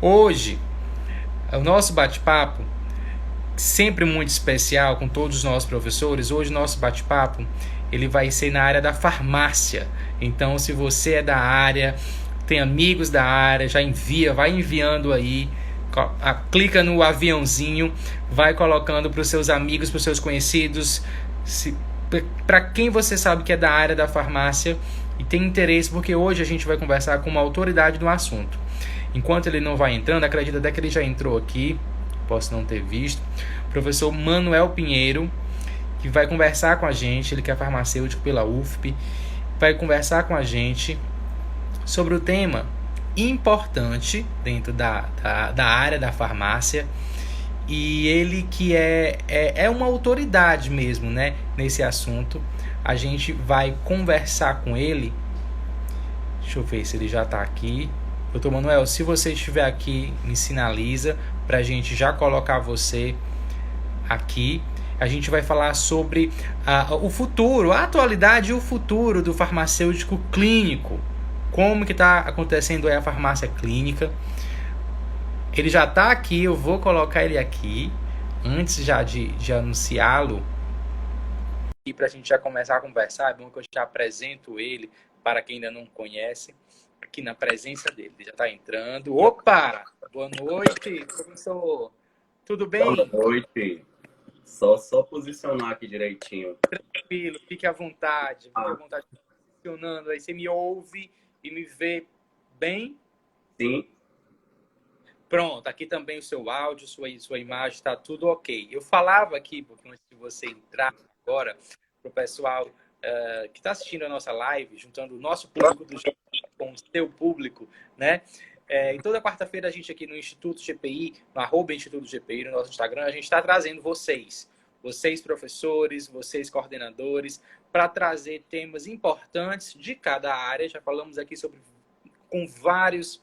Hoje, o nosso bate-papo, sempre muito especial com todos os nossos professores, hoje o nosso bate-papo ele vai ser na área da farmácia. Então, se você é da área, tem amigos da área, já envia, vai enviando aí, clica no aviãozinho, vai colocando para os seus amigos, para os seus conhecidos, para quem você sabe que é da área da farmácia e tem interesse, porque hoje a gente vai conversar com uma autoridade do assunto. Enquanto ele não vai entrando, acredito até que ele já entrou aqui, posso não ter visto, o professor Manuel Pinheiro, que vai conversar com a gente, ele que é farmacêutico pela UFP, vai conversar com a gente sobre o tema importante dentro da área da farmácia, e ele que é uma autoridade mesmo, né, nesse assunto. A gente vai conversar com ele. Deixa eu ver se ele já está aqui. Doutor Manuel, se você estiver aqui, me sinaliza para a gente já colocar você aqui. A gente vai falar sobre o futuro, a atualidade e o futuro do farmacêutico clínico. Como que está acontecendo aí a farmácia clínica. Ele já está aqui, eu vou colocar ele aqui, antes já de anunciá-lo. E para a gente já começar a conversar, é bom que eu já apresento ele, para quem ainda não conhece, aqui na presença dele. Ele já está entrando. Opa! Boa noite, professor. Tudo bem? Boa noite. Só posicionar aqui direitinho. Tranquilo, fique à vontade. Fique à vontade posicionando aí. Você me ouve e me vê bem? Sim. Pronto, aqui também o seu áudio, sua imagem, está tudo ok. Eu falava aqui, porque antes de você entrar agora, para o pessoal que está assistindo a nossa live, juntando o nosso público do com o seu público, né? E toda quarta-feira a gente aqui no Instituto GPI, no @Instituto GPI, no nosso Instagram, a gente está trazendo vocês professores, vocês coordenadores, para trazer temas importantes de cada área. Já falamos aqui com vários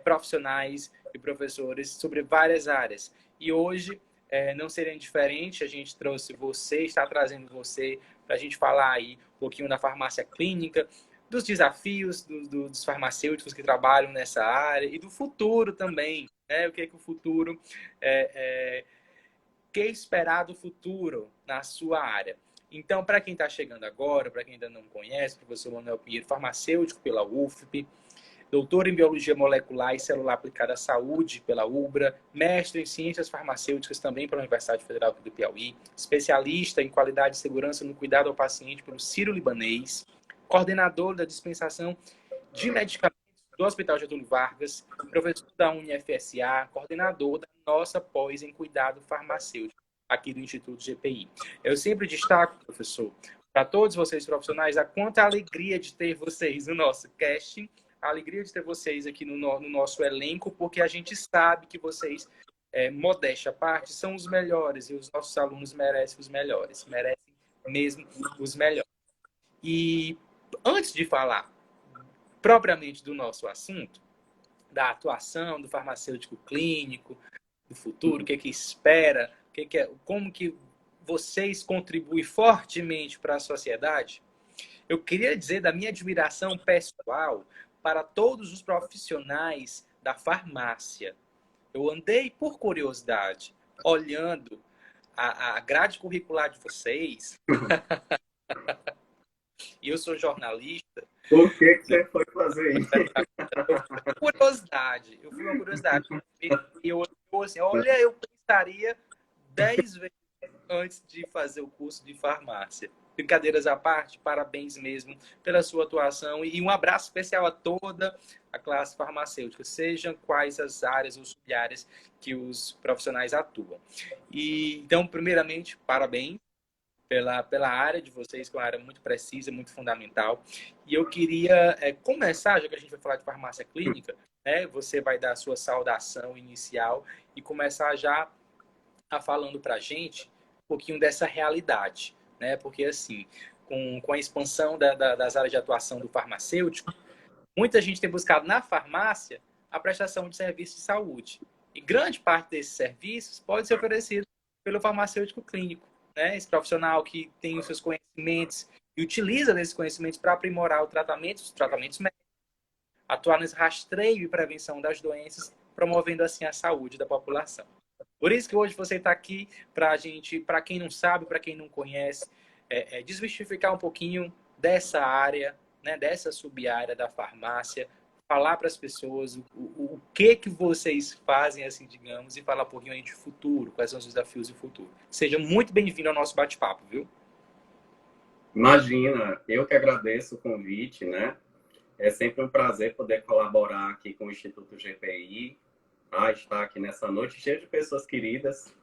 profissionais e professores sobre várias áreas. E hoje não seria diferente, a gente trouxe você, está trazendo você para a gente falar aí um pouquinho da farmácia clínica, dos desafios dos farmacêuticos que trabalham nessa área e do futuro também, né? O que é que o futuro, que esperar do futuro na sua área. Então, para quem está chegando agora, para quem ainda não conhece, o professor Manuel Pinheiro, farmacêutico pela UFP, doutor em Biologia Molecular e Celular Aplicada à Saúde pela UBRA, mestre em Ciências Farmacêuticas também pela Universidade Federal do Piauí, especialista em Qualidade e Segurança no Cuidado ao Paciente pelo Sírio-Libanês, coordenador da dispensação de medicamentos do Hospital Getúlio Vargas, professor da UniFSA, coordenador da nossa pós em Cuidado Farmacêutico aqui do Instituto GPI. Eu sempre destaco, professor, para todos vocês profissionais, a quanta alegria de ter vocês no nosso casting, a alegria de ter vocês aqui no nosso elenco, porque a gente sabe que vocês, modéstia à parte, são os melhores e os nossos alunos merecem os melhores, merecem mesmo os melhores. E antes de falar propriamente do nosso assunto, da atuação do farmacêutico clínico, do futuro, o que espera, como que vocês contribuem fortemente para a sociedade, eu queria dizer da minha admiração pessoal para todos os profissionais da farmácia. Eu andei por curiosidade, olhando a grade curricular de vocês, e eu sou jornalista. Por que você foi fazer isso? Eu fui uma curiosidade. E eu assim, olha, eu pensaria 10 vezes antes de fazer o curso de farmácia. Brincadeiras à parte, parabéns mesmo pela sua atuação e um abraço especial a toda a classe farmacêutica, sejam quais as áreas ou sub-áreas que os profissionais atuam. E, então, primeiramente, parabéns pela área de vocês, que é uma área muito precisa, muito fundamental. E eu queria começar, já que a gente vai falar de farmácia clínica, né, você vai dar a sua saudação inicial e começar já falando para a gente um pouquinho dessa realidade, né? Porque, assim, com a expansão das áreas de atuação do farmacêutico, muita gente tem buscado na farmácia a prestação de serviços de saúde. E grande parte desses serviços pode ser oferecido pelo farmacêutico clínico, né? Esse profissional que tem os seus conhecimentos e utiliza desses conhecimentos para aprimorar os tratamentos médicos, atuar nesse rastreio e prevenção das doenças, promovendo assim a saúde da população. Por isso que hoje você está aqui para a gente, para quem não sabe, para quem não conhece, desmistificar um pouquinho dessa área, né, dessa sub-área da farmácia, falar para as pessoas o que vocês fazem, assim, digamos, e falar um pouquinho aí de futuro, quais são os desafios do futuro. Seja muito bem-vindo ao nosso bate-papo, viu? Imagina, eu que agradeço o convite, né? É sempre um prazer poder colaborar aqui com o Instituto GPI, estar aqui nessa noite cheia de pessoas queridas.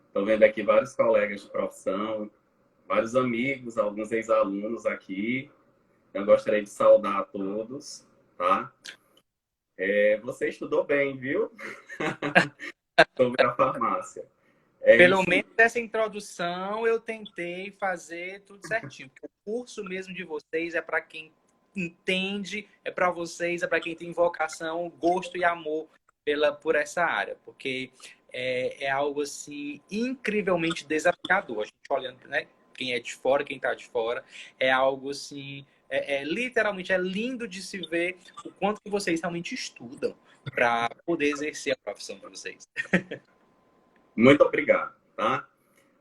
Estou vendo aqui vários colegas de profissão, vários amigos, alguns ex-alunos aqui. Eu gostaria de saudar a todos, tá? Você estudou bem, viu? Sobre a farmácia. Pelo menos essa introdução eu tentei fazer tudo certinho. O curso mesmo de vocês é para quem entende, é para vocês, é para quem tem vocação, gosto e amor por essa área, porque é algo assim incrivelmente desafiador. A gente olhando, né? Quem é de fora, quem está de fora, é algo assim, literalmente é lindo de se ver o quanto que vocês realmente estudam para poder exercer a profissão de vocês. Muito obrigado, tá?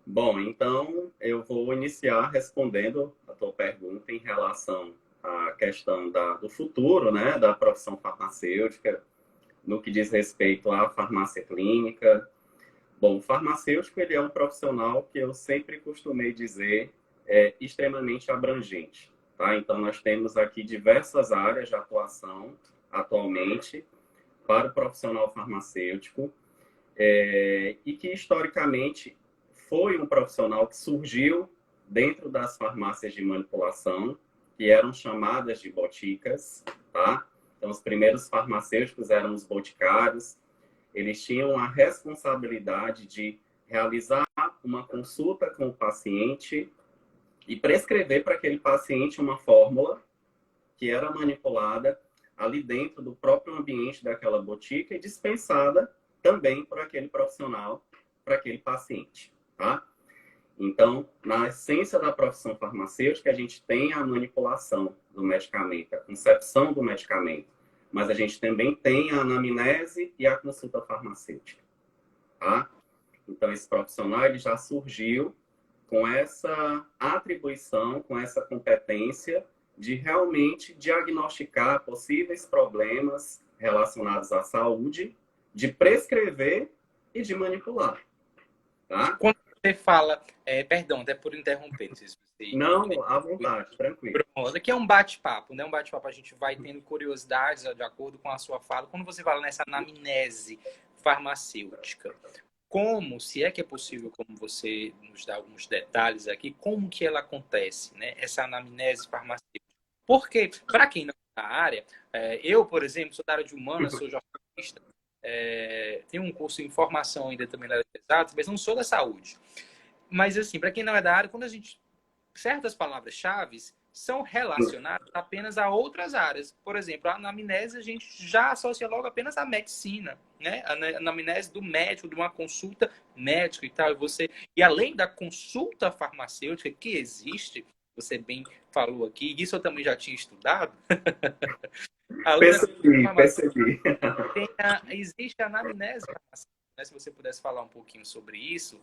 Bom, então eu vou iniciar respondendo a tua pergunta em relação à questão do futuro, né, da profissão farmacêutica, no que diz respeito à farmácia clínica. Bom, o farmacêutico ele é um profissional que eu sempre costumei dizer extremamente abrangente, tá? Então nós temos aqui diversas áreas de atuação atualmente para o profissional farmacêutico. E que historicamente foi um profissional que surgiu dentro das farmácias de manipulação, que eram chamadas de boticas, tá? Então, os primeiros farmacêuticos eram os boticários. Eles tinham a responsabilidade de realizar uma consulta com o paciente e prescrever para aquele paciente uma fórmula que era manipulada ali dentro do próprio ambiente daquela botica e dispensada também por aquele profissional, para aquele paciente, tá? Então, na essência da profissão farmacêutica, a gente tem a manipulação do medicamento, a concepção do medicamento, mas a gente também tem a anamnese e a consulta farmacêutica, tá? Então, esse profissional ele já surgiu com essa atribuição, com essa competência de realmente diagnosticar possíveis problemas relacionados à saúde, de prescrever e de manipular, tá? Quando você fala, perdão, até por interromper, não sei se você... Não, à vontade, tranquilo. Aqui é um bate-papo, né? Um bate-papo, a gente vai tendo curiosidades de acordo com a sua fala. Quando você fala nessa anamnese farmacêutica, como, se é que é possível, como você nos dá alguns detalhes aqui, como que ela acontece, né? Essa anamnese farmacêutica. Porque, para quem não é da área, eu, por exemplo, sou da área de humanas, sou jornalista, tenho um curso em formação ainda também na área de exatas, mas não sou da saúde. Mas, assim, para quem não é da área, quando a gente... Certas palavras-chave são relacionadas apenas a outras áreas. Por exemplo, a anamnese a gente já associa logo apenas à medicina, né? A anamnese do médico, de uma consulta médica e tal. E além da consulta farmacêutica que existe, você bem falou aqui, isso eu também já tinha estudado. Percebi. Existe a anamnese farmacêutica. Se você pudesse falar um pouquinho sobre isso,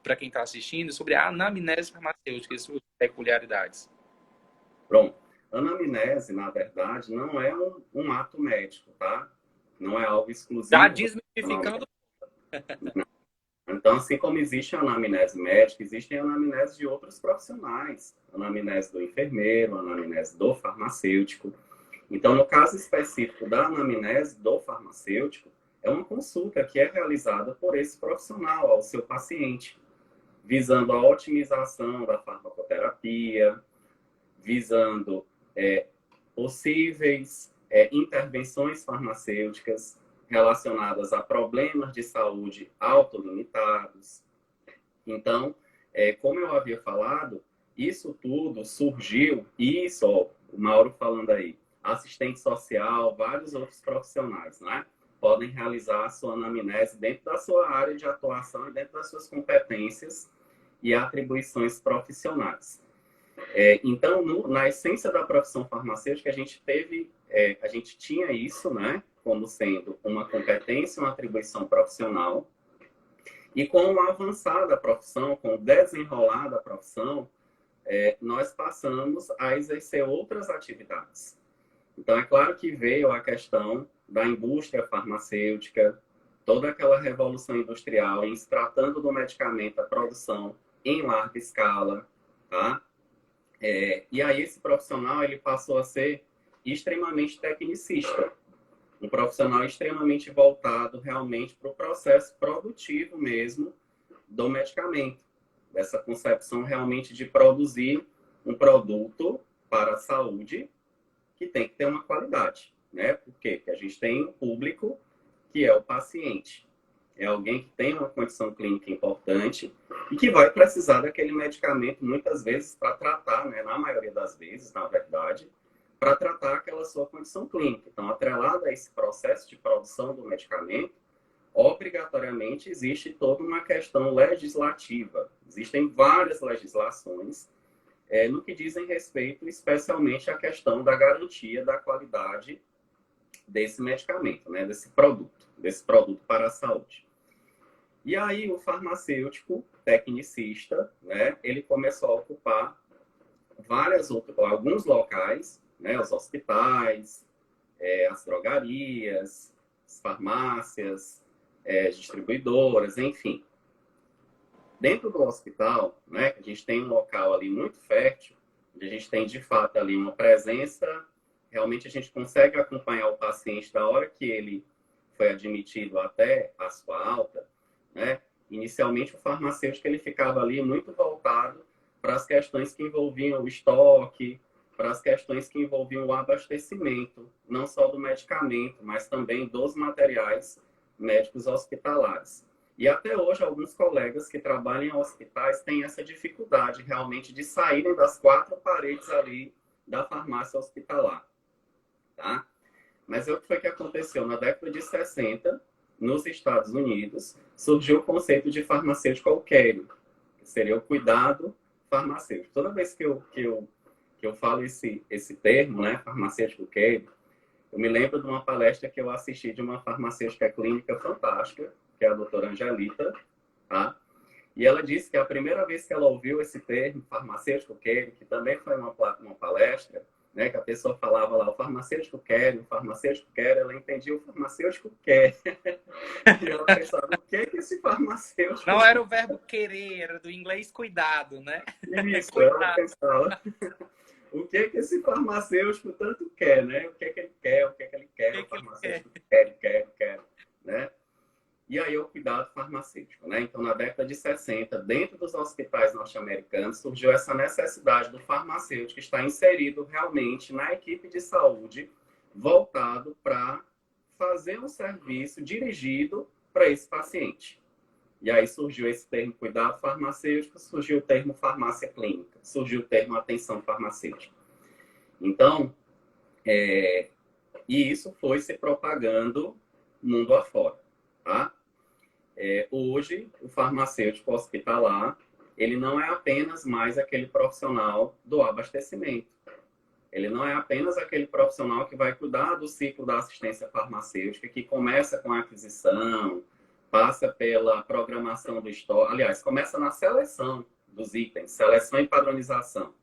para quem está assistindo, sobre a anamnese farmacêutica e suas peculiaridades. Pronto. Anamnese, na verdade, não é um ato médico, tá? Não é algo exclusivo. Já desmistificando. Então, assim como existe a anamnese médica, existe a anamnese de outros profissionais. A anamnese do enfermeiro, a anamnese do farmacêutico. Então, no caso específico da anamnese do farmacêutico, é uma consulta que é realizada por esse profissional ao seu paciente, visando a otimização da farmacoterapia, visando possíveis intervenções farmacêuticas relacionadas a problemas de saúde autolimitados. Então, como eu havia falado, isso tudo surgiu, o Mauro falando aí, assistente social, vários outros profissionais, né? Podem realizar a sua anamnese dentro da sua área de atuação e dentro das suas competências e atribuições profissionais. Então, na essência da profissão farmacêutica, a gente tinha isso, né, como sendo uma competência, uma atribuição profissional, e com o avançar da profissão, com o desenrolar da profissão, nós passamos a exercer outras atividades. Então, é claro que veio a questão da indústria farmacêutica, toda aquela revolução industrial em se tratando do medicamento, a produção em larga escala, tá? E aí esse profissional ele passou a ser extremamente tecnicista, um profissional extremamente voltado realmente para o processo produtivo mesmo do medicamento, dessa concepção realmente de produzir um produto para a saúde que tem que ter uma qualidade, né? Por quê? Porque a gente tem um público que é o paciente. É alguém que tem uma condição clínica importante e que vai precisar daquele medicamento muitas vezes para tratar, né? Na maioria das vezes, na verdade, para tratar aquela sua condição clínica. Então, atrelado a esse processo de produção do medicamento, obrigatoriamente existe toda uma questão legislativa. Existem várias legislações no que dizem respeito especialmente à questão da garantia da qualidade desse medicamento, né, desse produto para a saúde. E aí o farmacêutico tecnicista, né, ele começou a ocupar alguns locais, né, os hospitais, as drogarias, as farmácias, distribuidoras, enfim. Dentro do hospital, né, a gente tem um local ali muito fértil, onde a gente tem de fato ali uma presença, realmente a gente consegue acompanhar o paciente da hora que ele foi admitido até a sua alta, né? Inicialmente o farmacêutico ele ficava ali muito voltado para as questões que envolviam o estoque, para as questões que envolviam o abastecimento, não só do medicamento, mas também dos materiais médicos hospitalares. E até hoje, alguns colegas que trabalham em hospitais têm essa dificuldade realmente de saírem das quatro paredes ali da farmácia hospitalar. Tá? Mas o que foi que aconteceu? Na década de 60, nos Estados Unidos, surgiu o conceito de farmacêutico care, que seria o cuidado farmacêutico. Toda vez que eu falo esse termo, né, farmacêutico care, eu me lembro de uma palestra que eu assisti de uma farmacêutica clínica fantástica, que é a doutora Angelita, tá? E ela disse que a primeira vez que ela ouviu esse termo, farmacêutico care, que também foi uma palestra, né, que a pessoa falava lá, o farmacêutico care, ela entendia o farmacêutico quer. E ela pensava, o que é que esse farmacêutico... Não era o verbo querer, era do inglês cuidado, né? Isso, cuidado. Ela pensava... O que é que esse farmacêutico tanto quer, né? O que é que ele quer, o que é que ele quer, o farmacêutico quer, né? E aí o cuidado farmacêutico, né? Então, na década de 60, dentro dos hospitais norte-americanos, surgiu essa necessidade do farmacêutico estar inserido realmente na equipe de saúde, voltado para fazer um serviço dirigido para esse paciente. E aí surgiu esse termo cuidado farmacêutico, surgiu o termo farmácia clínica, surgiu o termo atenção farmacêutica. Então, e isso foi se propagando mundo afora, tá? Hoje, o farmacêutico hospitalar, ele não é apenas mais aquele profissional do abastecimento. Ele não é apenas aquele profissional que vai cuidar do ciclo da assistência farmacêutica, que começa com a aquisição, passa pela programação do estoque. Aliás, começa na seleção dos itens, seleção e padronização.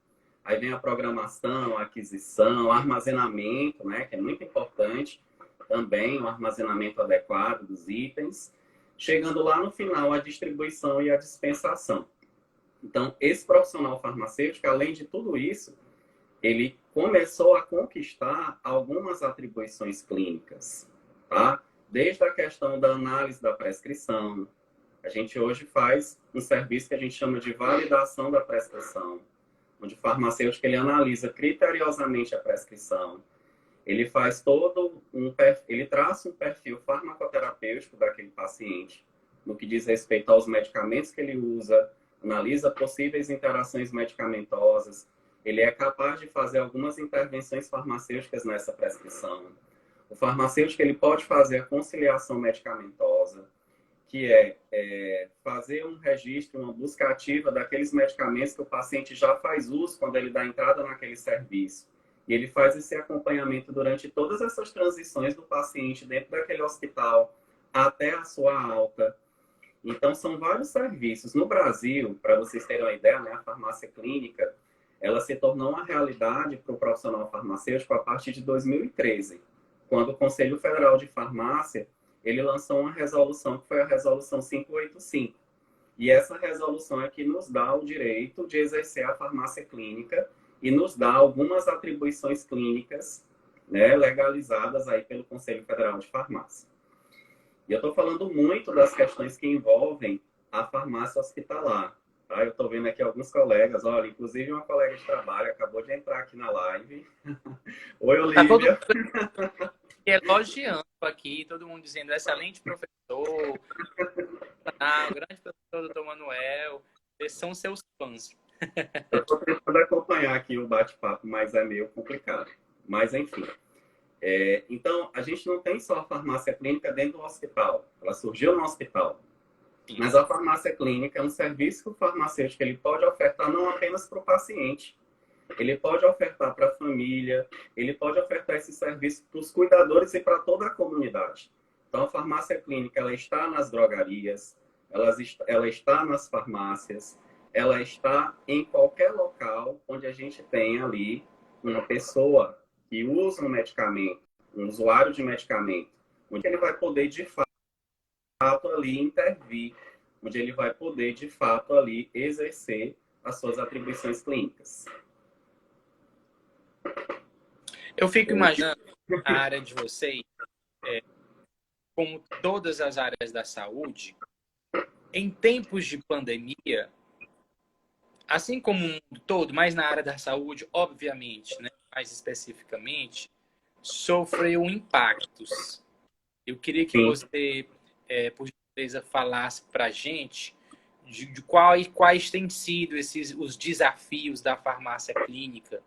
Aí vem a programação, a aquisição, o armazenamento, né, que é muito importante também, o armazenamento adequado dos itens. Chegando lá no final, a distribuição e a dispensação. Então, esse profissional farmacêutico, além de tudo isso, ele começou a conquistar algumas atribuições clínicas, tá? Desde a questão da análise da prescrição. A gente hoje faz um serviço que a gente chama de validação da prescrição, onde o farmacêutico ele analisa criteriosamente a prescrição. Ele faz ele traça um perfil farmacoterapêutico daquele paciente, no que diz respeito aos medicamentos que ele usa, analisa possíveis interações medicamentosas. Ele é capaz de fazer algumas intervenções farmacêuticas nessa prescrição. O farmacêutico ele pode fazer a conciliação medicamentosa, que é fazer um registro, uma busca ativa daqueles medicamentos que o paciente já faz uso quando ele dá entrada naquele serviço. E ele faz esse acompanhamento durante todas essas transições do paciente dentro daquele hospital até a sua alta. Então, são vários serviços. No Brasil, para vocês terem uma ideia, né, a farmácia clínica, ela se tornou uma realidade para o profissional farmacêutico a partir de 2013, quando o Conselho Federal de Farmácia ele lançou uma resolução, que foi a Resolução 585. E essa resolução é que nos dá o direito de exercer a farmácia clínica e nos dá algumas atribuições clínicas, né, legalizadas aí pelo Conselho Federal de Farmácia. E eu estou falando muito das questões que envolvem a farmácia hospitalar. Tá? Eu estou vendo aqui alguns colegas, olha, inclusive uma colega de trabalho acabou de entrar aqui na live. Oi, Olivia. Tá todo mundo elogiando aqui, todo mundo dizendo excelente professor, o grande professor Dr. Manuel, esses são seus fãs. Eu estou tentando acompanhar aqui o bate-papo, mas é meio complicado. Mas, enfim. Então, a gente não tem só a farmácia clínica dentro do hospital. Ela surgiu no hospital. Sim. Mas a farmácia clínica é um serviço que o farmacêutico ele pode ofertar não apenas para o paciente. Ele pode ofertar para a família, ele pode ofertar esse serviço para os cuidadores e para toda a comunidade. Então, a farmácia clínica ela está nas drogarias, ela está nas farmácias, ela está em qualquer local onde a gente tem ali uma pessoa que usa um medicamento, um usuário de medicamento, onde ele vai poder, de fato, ali intervir, onde ele vai poder, de fato, ali exercer as suas atribuições clínicas. Eu fico imaginando a área de vocês, como todas as áreas da saúde, em tempos de pandemia, assim como o mundo todo, mas na área da saúde, obviamente, né, mais especificamente, sofreu impactos. Eu queria que você, por gentileza, falasse para a gente de quais têm sido os desafios da farmácia clínica,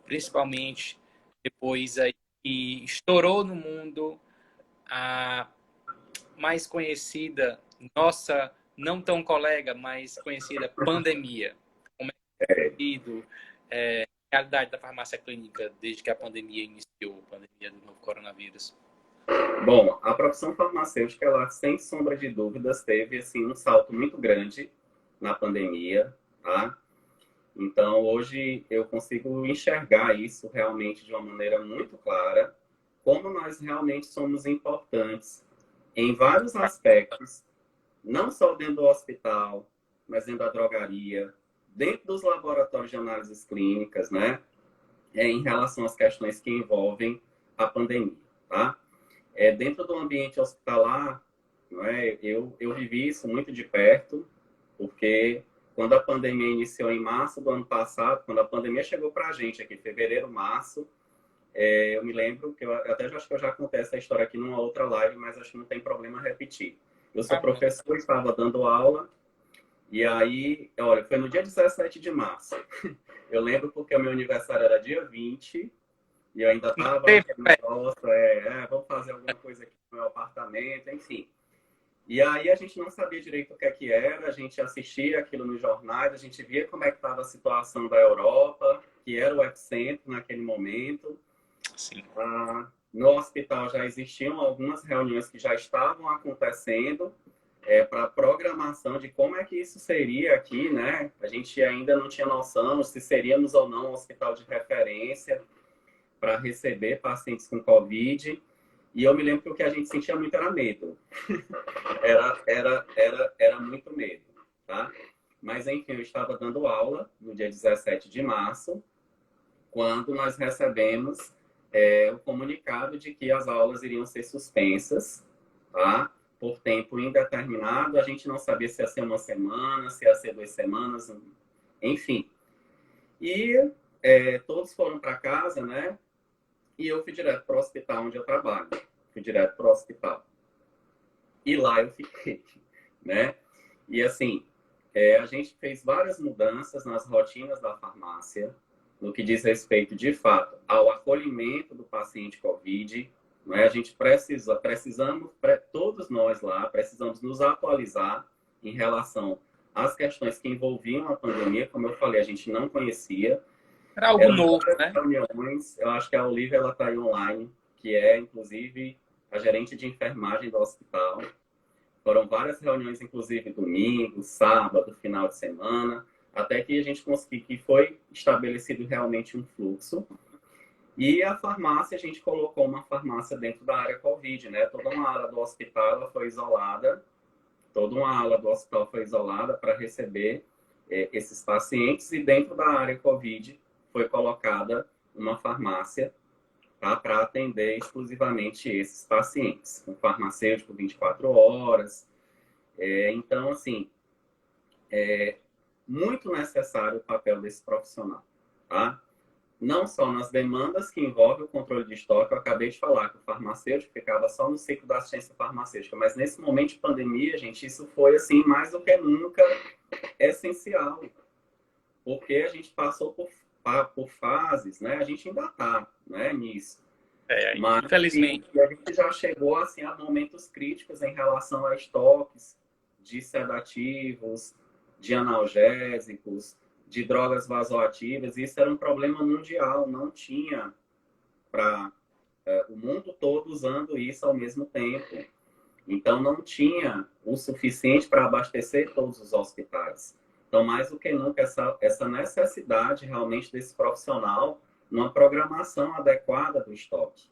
principalmente depois aí que estourou no mundo a mais conhecida, nossa, não tão colega, mas conhecida pandemia. Como é sido a realidade da farmácia clínica desde que a pandemia iniciou, a pandemia do novo coronavírus? Bom, a profissão farmacêutica, ela, sem sombra de dúvidas, teve assim, um salto muito grande na pandemia, tá? Então, hoje eu consigo enxergar isso realmente de uma maneira muito clara, como nós realmente somos importantes em vários aspectos, não só dentro do hospital, mas dentro da drogaria, dentro dos laboratórios de análises clínicas, né? Em relação às questões que envolvem a pandemia, tá? Dentro do ambiente hospitalar, não é? Eu vivi isso muito de perto, porque quando a pandemia iniciou em março do ano passado, quando a pandemia chegou para a gente aqui, fevereiro, março, eu me lembro que eu até acho que eu já contei essa história aqui numa outra live, mas acho que não tem problema repetir. Eu sou professor, estava dando aula, e aí, olha, foi no dia 17 de março. Eu lembro porque o meu aniversário era dia 20, e eu ainda estava vamos fazer alguma coisa aqui no meu apartamento, enfim. E aí a gente não sabia direito o que era, a gente assistia aquilo nos jornais, a gente via como é que estava a situação da Europa, que era o epicentro naquele momento. Sim. No hospital já existiam algumas reuniões que já estavam acontecendo para programação de como é que isso seria aqui, né? A gente ainda não tinha noção se seríamos ou não um hospital de referência para receber pacientes com Covid. E eu me lembro que o que a gente sentia muito era medo. era muito medo, tá? Mas, enfim, eu estava dando aula no dia 17 de março, quando nós recebemos o comunicado de que as aulas iriam ser suspensas, tá? Por tempo indeterminado. A gente não sabia se ia ser uma semana, se ia ser 2 semanas, enfim. E todos foram para casa, né? E eu fui direto para o hospital onde eu trabalho. Fui direto para o hospital. E lá eu fiquei, né? E assim, a gente fez várias mudanças nas rotinas da farmácia, no que diz respeito, de fato, ao acolhimento do paciente COVID, não é? A gente precisamos, todos nós lá, precisamos nos atualizar em relação às questões que envolviam a pandemia. Como eu falei, a gente não conhecia. Era algo Eram novo, várias né? reuniões, eu acho que a Olivia ela está aí online, que é, inclusive, a gerente de enfermagem do hospital. Foram várias reuniões, inclusive, domingo, sábado, final de semana, até que a gente conseguiu, que foi estabelecido realmente um fluxo. E a farmácia, a gente colocou uma farmácia dentro da área Covid, né? Toda uma ala do hospital ela foi isolada, toda uma ala do hospital foi isolada para receber esses pacientes, e dentro da área Covid foi colocada uma farmácia, tá? Para atender exclusivamente esses pacientes, com farmacêutico 24 horas. Então, assim, muito necessário o papel desse profissional, tá? Não só nas demandas que envolvem o controle de estoque, eu acabei de falar que o farmacêutico ficava só no ciclo da assistência farmacêutica, mas nesse momento de pandemia, gente, isso foi, assim, mais do que nunca essencial, porque a gente passou por fases, né? A gente ainda está, né, nisso. Mas Infelizmente. a gente já chegou, assim, a momentos críticos em relação a estoques de sedativos, de analgésicos, de drogas vasoativas. Isso era um problema mundial, não tinha para o mundo todo usando isso ao mesmo tempo. Então, não tinha o suficiente para abastecer todos os hospitais. Então, mais do que nunca, essa necessidade realmente desse profissional numa programação adequada do estoque.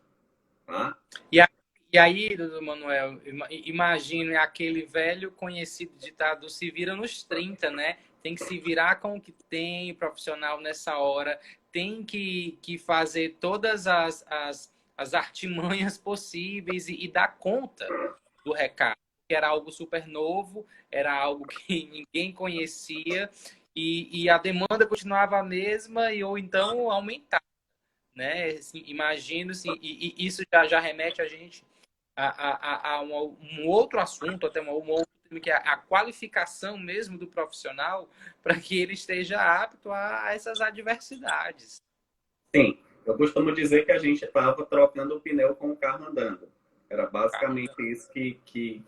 Tá? E, a, e aí, doutor Manuel, imagine aquele velho conhecido ditado se vira nos 30, né? Tem que se virar com o que tem, o profissional nessa hora, tem que fazer todas as artimanhas possíveis e dar conta do recado. Que era algo super novo, era algo que ninguém conhecia e a demanda continuava a mesma ou então aumentava, né? Assim, imagino, assim, e isso já remete a gente a um outro assunto, até um outro tema, que é a qualificação mesmo do profissional para que ele esteja apto a essas adversidades. Sim, eu costumo dizer que a gente estava trocando o pneu com o carro andando. Era basicamente isso que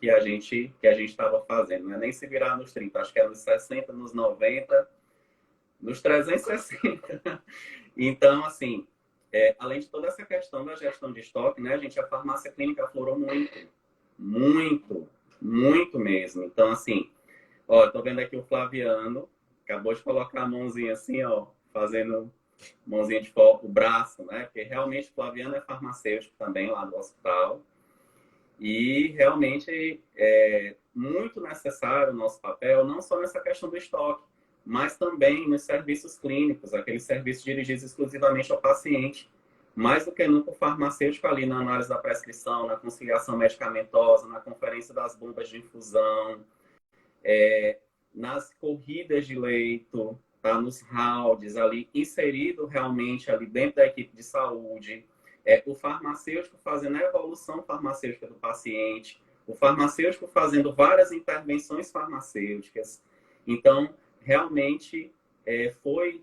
a gente estava fazendo. Não é nem se virar nos 30, acho que era nos 60, nos 90, nos 360. Então, assim, além de toda essa questão da gestão de estoque, né, a farmácia clínica aflorou muito, muito, muito mesmo. Então, assim, ó, tô vendo aqui o Flaviano, acabou de colocar a mãozinha assim, ó, fazendo mãozinha de foco, o braço, né? Porque realmente o Flaviano é farmacêutico também lá do hospital. E realmente é muito necessário o nosso papel, não só nessa questão do estoque, mas também nos serviços clínicos, aqueles serviços dirigidos exclusivamente ao paciente. Mais do que nunca o farmacêutico ali na análise da prescrição, na conciliação medicamentosa, na conferência das bombas de infusão, nas corridas de leito, tá? Nos rounds ali, inserido realmente ali dentro da equipe de saúde, o farmacêutico fazendo a evolução farmacêutica do paciente, o farmacêutico fazendo várias intervenções farmacêuticas. Então, realmente foi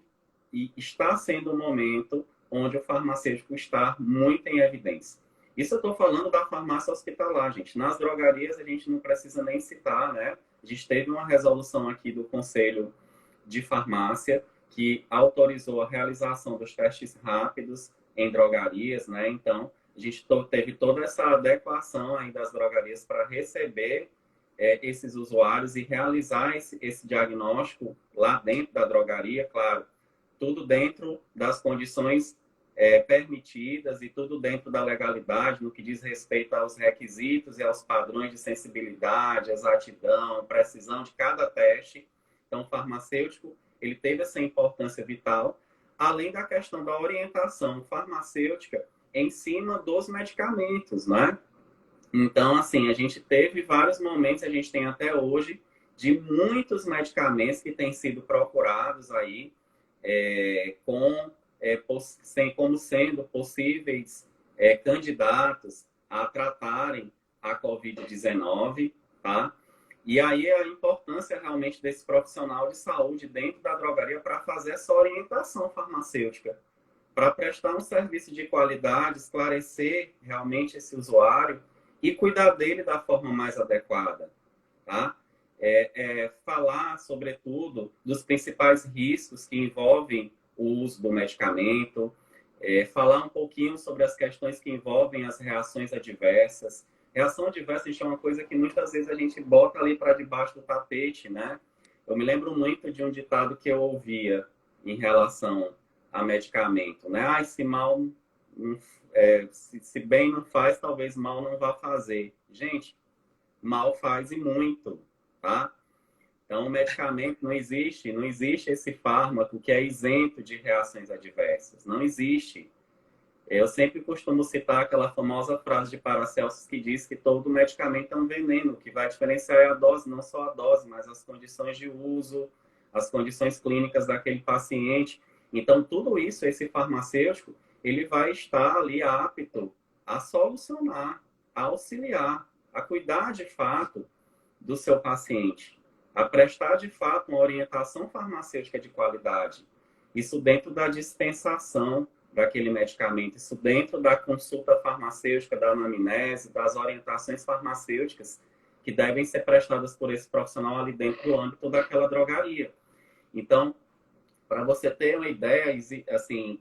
e está sendo um momento onde o farmacêutico está muito em evidência. Isso eu estou falando da farmácia hospitalar, gente. Nas drogarias a gente não precisa nem citar, né? A gente teve uma resolução aqui do Conselho de Farmácia que autorizou a realização dos testes rápidos em drogarias, né? Então, a gente teve toda essa adequação aí das drogarias para receber esses usuários e realizar esse diagnóstico lá dentro da drogaria, claro, tudo dentro das condições permitidas e tudo dentro da legalidade, no que diz respeito aos requisitos e aos padrões de sensibilidade, exatidão, precisão de cada teste. Então, o farmacêutico, ele teve essa importância vital, além da questão da orientação farmacêutica em cima dos medicamentos, né? Então, assim, a gente teve vários momentos, a gente tem até hoje, de muitos medicamentos que têm sido procurados aí como sendo possíveis candidatos a tratarem a Covid-19, tá? E aí a importância realmente desse profissional de saúde dentro da drogaria para fazer essa orientação farmacêutica, para prestar um serviço de qualidade, esclarecer realmente esse usuário e cuidar dele da forma mais adequada, tá? Falar, sobretudo, dos principais riscos que envolvem o uso do medicamento, falar um pouquinho sobre as questões que envolvem as reações adversas. Reação adversa, gente, é uma coisa que muitas vezes a gente bota ali para debaixo do tapete, né? Eu me lembro muito de um ditado que eu ouvia em relação a medicamento, né? Ah, se mal, se bem não faz, talvez mal não vá fazer. Gente, mal faz e muito, tá? Então, o medicamento não existe esse fármaco que é isento de reações adversas. Não existe. Eu sempre costumo citar aquela famosa frase de Paracelsus que diz que todo medicamento é um veneno, o que vai diferenciar é a dose, não só a dose, mas as condições de uso, as condições clínicas daquele paciente. Então, tudo isso, esse farmacêutico, ele vai estar ali apto a solucionar, a auxiliar, a cuidar de fato do seu paciente, a prestar de fato uma orientação farmacêutica de qualidade. Isso dentro da dispensação daquele medicamento, isso dentro da consulta farmacêutica, da anamnese, das orientações farmacêuticas que devem ser prestadas por esse profissional ali dentro do âmbito daquela drogaria. Então, para você ter uma ideia, assim,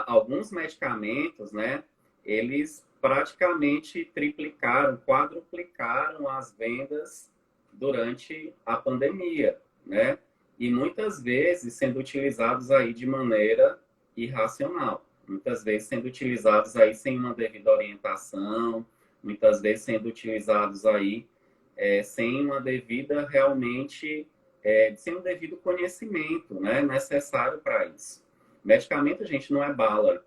alguns medicamentos, né, eles praticamente triplicaram, quadruplicaram as vendas durante a pandemia, né? E muitas vezes sendo utilizados aí de maneira irracional, muitas vezes sendo utilizados aí sem uma devida orientação, muitas vezes sendo utilizados aí sem uma devida realmente, sem um devido conhecimento, né, necessário para isso. Medicamento, gente, não é bala,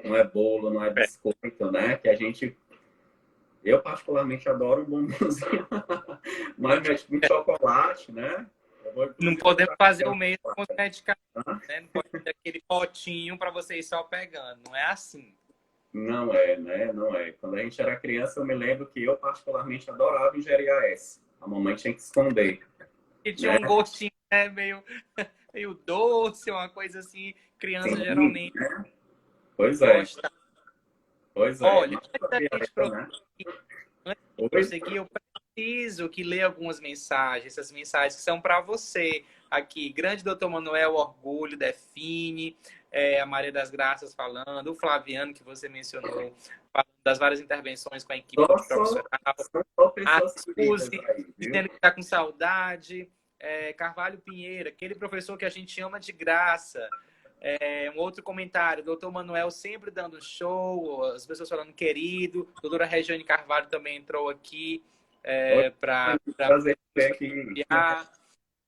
não é bolo, não é biscoito, né, que a gente... Eu, particularmente, adoro um bombonzinho, mas mexe com chocolate, né? Não podemos fazer o mesmo com os medicamentos, né? Não pode ter aquele potinho para você ir só pegando. Não é assim. Não é, né? Não é. Quando a gente era criança, eu me lembro que eu, particularmente, adorava ingerir AS. A mamãe tinha que esconder. E tinha um gostinho, né? meio doce, uma coisa assim. Criança, Sim, geralmente, né? Pois é. gosta. Pois é. Olha, Não antes da sabia gente essa, né? prosseguir, eu preciso que ler algumas mensagens. Essas mensagens que são para você aqui. Grande doutor Manuel, orgulho, define. A Maria das Graças falando. O Flaviano, que você mencionou, falando das várias intervenções com a equipe profissional. Só A pessoas queridas Suzy, aí, viu? dizendo que está com saudade. Carvalho Pinheiro, aquele professor que a gente ama de graça. Um outro comentário, doutor Manuel sempre dando show, as pessoas falando querido, doutora Regiane Carvalho também entrou aqui para Prazer ter aqui.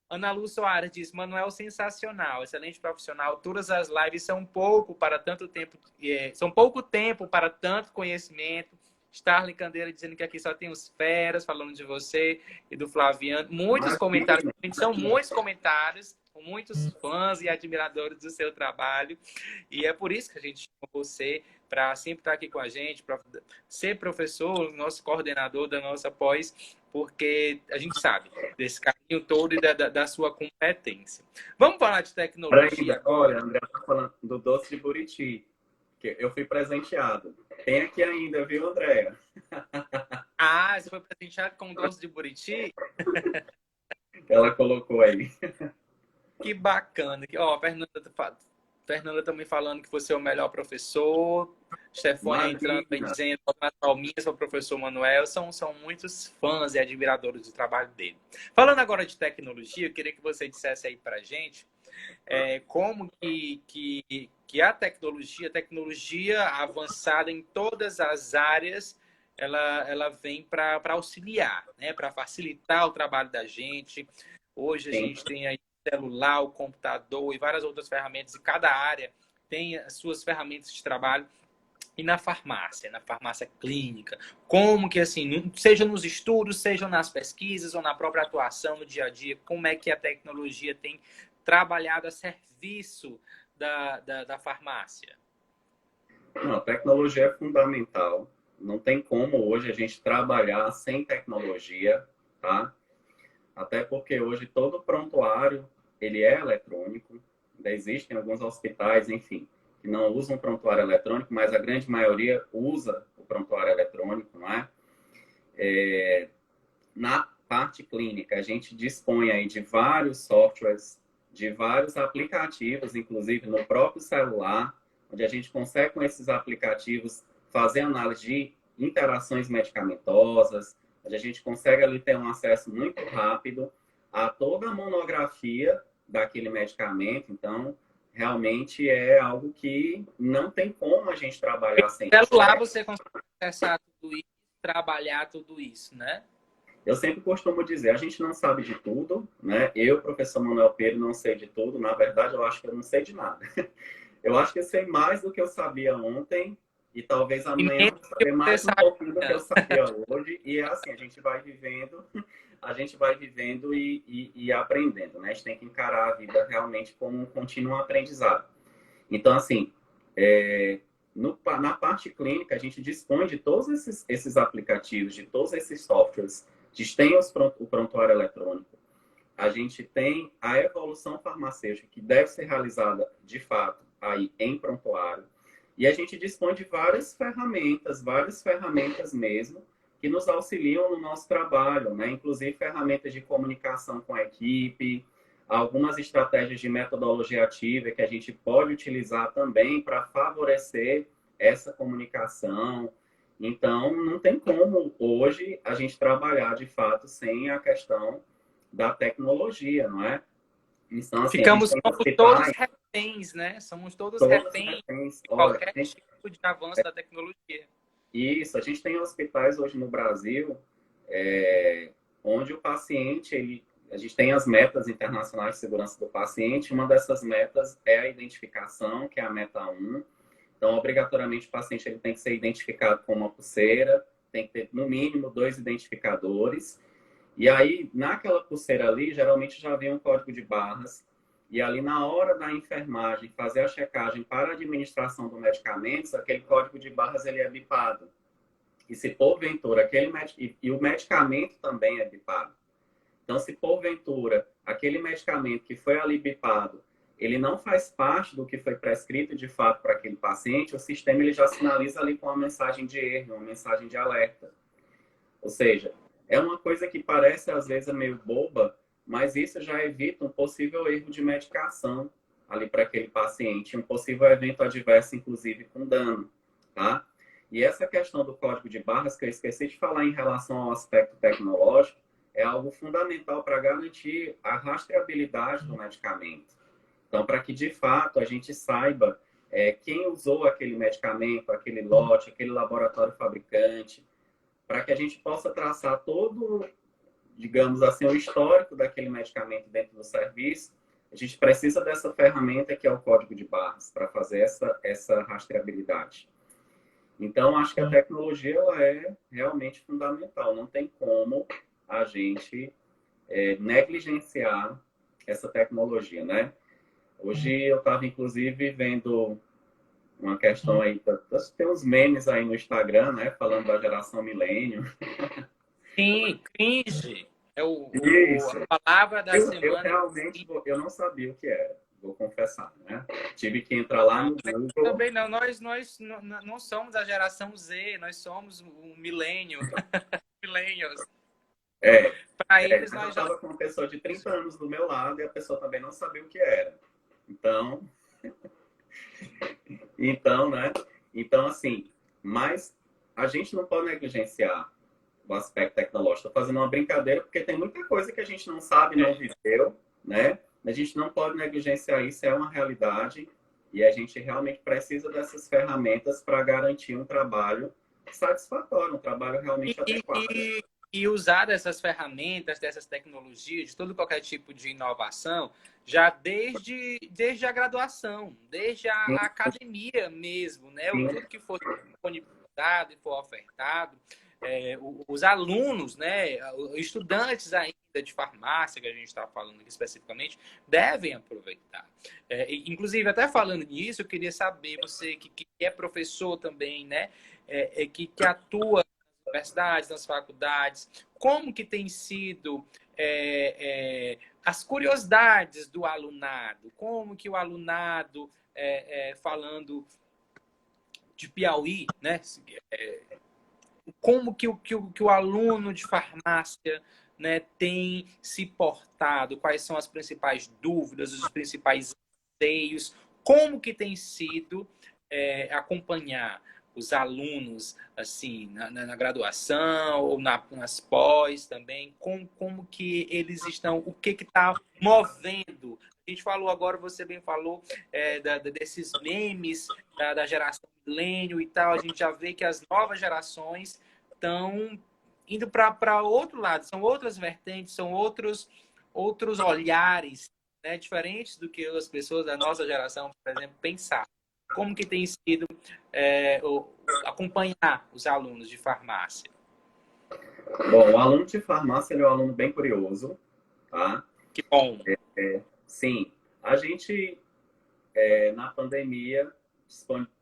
Ana Lu Soares diz, Manuel sensacional, excelente profissional, todas as lives são pouco tempo para tanto conhecimento. Starling Candeira dizendo que aqui só tem os feras, falando de você e do Flaviano. Muitos comentários, são muitos comentários, com muitos fãs e admiradores do seu trabalho. E é por isso que a gente chama você para sempre estar aqui com a gente, para ser professor, nosso coordenador da nossa pós, porque a gente sabe desse caminho todo e da sua competência. Vamos falar de tecnologia agora? Olha, André está falando do doce de Buriti, que eu fui presenteado. Tem aqui ainda, viu, Andréia? Ah, você foi presenteado com doce de Buriti? Ela colocou aí. Que bacana. Ó, Fernanda também falando que você é o melhor professor. Stefania entrando e dizendo as palminhas para o professor Manuel. São muitos fãs e admiradores do trabalho dele. Falando agora de tecnologia, eu queria que você dissesse aí para a gente como que a tecnologia avançada em todas as áreas, ela vem para auxiliar, né? Para facilitar o trabalho da gente. Hoje a gente tem aí o celular, o computador e várias outras ferramentas, e cada área tem as suas ferramentas de trabalho. E na farmácia clínica, como que assim, seja nos estudos, seja nas pesquisas ou na própria atuação no dia a dia, como é que a tecnologia tem trabalhado a serviço da farmácia? Não, a tecnologia é fundamental. Não tem como hoje a gente trabalhar sem tecnologia, tá? Até porque hoje todo prontuário, ele é eletrônico. Ainda existem alguns hospitais, enfim, que não usam prontuário eletrônico, mas a grande maioria usa o prontuário eletrônico, não é? Na parte clínica, a gente dispõe aí de vários softwares, de vários aplicativos, inclusive no próprio celular, onde a gente consegue, com esses aplicativos, fazer análise de interações medicamentosas, onde a gente consegue ali ter um acesso muito rápido a toda a monografia daquele medicamento. Então, realmente é algo que não tem como a gente trabalhar sem. Pelo celular você consegue acessar tudo isso, trabalhar tudo isso, né? Eu sempre costumo dizer, a gente não sabe de tudo, né? Eu, professor Manuel Pedro, não sei de tudo. Na verdade, eu acho que eu não sei de nada. Eu acho que eu sei mais do que eu sabia ontem e talvez amanhã eu vou saber mais um pouquinho do que eu sabia hoje. E é assim, a gente vai vivendo e aprendendo, né? A gente tem que encarar a vida realmente como um contínuo aprendizado. Então, assim, na parte clínica, a gente dispõe de todos esses aplicativos, de todos esses softwares. A gente tem o prontuário eletrônico, a gente tem a evolução farmacêutica, que deve ser realizada, de fato, aí em prontuário. E a gente dispõe de várias ferramentas mesmo, que nos auxiliam no nosso trabalho, né? Inclusive ferramentas de comunicação com a equipe, algumas estratégias de metodologia ativa que a gente pode utilizar também para favorecer essa comunicação. Então, não tem como hoje a gente trabalhar de fato sem a questão da tecnologia, não é? Então, assim, ficamos todos reféns, né? Somos todos reféns de qualquer tipo de avanço da tecnologia. Isso, a gente tem hospitais hoje no Brasil onde o paciente, a gente tem as metas internacionais de segurança do paciente. Uma dessas metas é a identificação, que é a meta 1. Então, obrigatoriamente, o paciente ele tem que ser identificado com uma pulseira, tem que ter, no mínimo, 2 identificadores. E aí, naquela pulseira ali, geralmente já vem um código de barras. E ali, na hora da enfermagem, fazer a checagem para a administração do medicamento, aquele código de barras ele é bipado. E se porventura, e o medicamento também é bipado. Então, se porventura, aquele medicamento que foi ali bipado, ele não faz parte do que foi prescrito de fato para aquele paciente, o sistema ele já sinaliza ali com uma mensagem de erro, uma mensagem de alerta. Ou seja, é uma coisa que parece às vezes meio boba, mas isso já evita um possível erro de medicação ali para aquele paciente, um possível evento adverso, inclusive com dano, tá? E essa questão do código de barras, que eu esqueci de falar em relação ao aspecto tecnológico, é algo fundamental para garantir a rastreabilidade do medicamento. Então, para que de fato a gente saiba quem usou aquele medicamento, aquele lote, aquele laboratório fabricante, para que a gente possa traçar todo, digamos assim, o histórico daquele medicamento dentro do serviço, a gente precisa dessa ferramenta que é o código de barras, para fazer essa rastreabilidade. Então, acho que a tecnologia ela é realmente fundamental. Não tem como a gente negligenciar essa tecnologia, né? Hoje eu estava, inclusive, vendo uma questão aí, tem uns memes aí no Instagram, né? Falando da geração milênio. Sim, cringe. A palavra da semana. Eu realmente eu não sabia o que era, vou confessar, né? Tive que entrar lá no Google. Também não, nós não somos a geração Z, nós somos o milênio. Millennials. Para eles, nós já... Eu estava com uma pessoa de 30 anos do meu lado e a pessoa também não sabia o que era. Então, né? Então, assim, mas a gente não pode negligenciar o aspecto tecnológico. Estou fazendo uma brincadeira porque tem muita coisa que a gente não sabe, não viveu, né? A gente não pode negligenciar isso, é uma realidade e a gente realmente precisa dessas ferramentas para garantir um trabalho satisfatório, um trabalho realmente adequado. E usar dessas ferramentas, dessas tecnologias, de todo qualquer tipo de inovação, já desde a graduação, desde a academia mesmo, né? Tudo que for disponibilizado e for ofertado, os alunos, né? Estudantes ainda de farmácia, que a gente está falando aqui especificamente, devem aproveitar. Inclusive, até falando nisso, eu queria saber, você que é professor também, né? Que atua universidades, nas faculdades, como que tem sido as curiosidades do alunado, como que o alunado, falando de Piauí, né? Como que o aluno de farmácia, né, tem se portado, quais são as principais dúvidas, os principais anseios, como que tem sido acompanhar os alunos assim na graduação ou nas pós também, como que eles estão, o que está movendo. A gente falou agora, você bem falou, desses memes da geração milênio e tal, a gente já vê que as novas gerações estão indo para outro lado, são outras vertentes, são outros olhares, né, diferentes do que as pessoas da nossa geração, por exemplo, pensavam. Como que tem sido acompanhar os alunos de farmácia? Bom, o aluno de farmácia ele é um aluno bem curioso, tá? Que bom. Sim, a gente, na pandemia,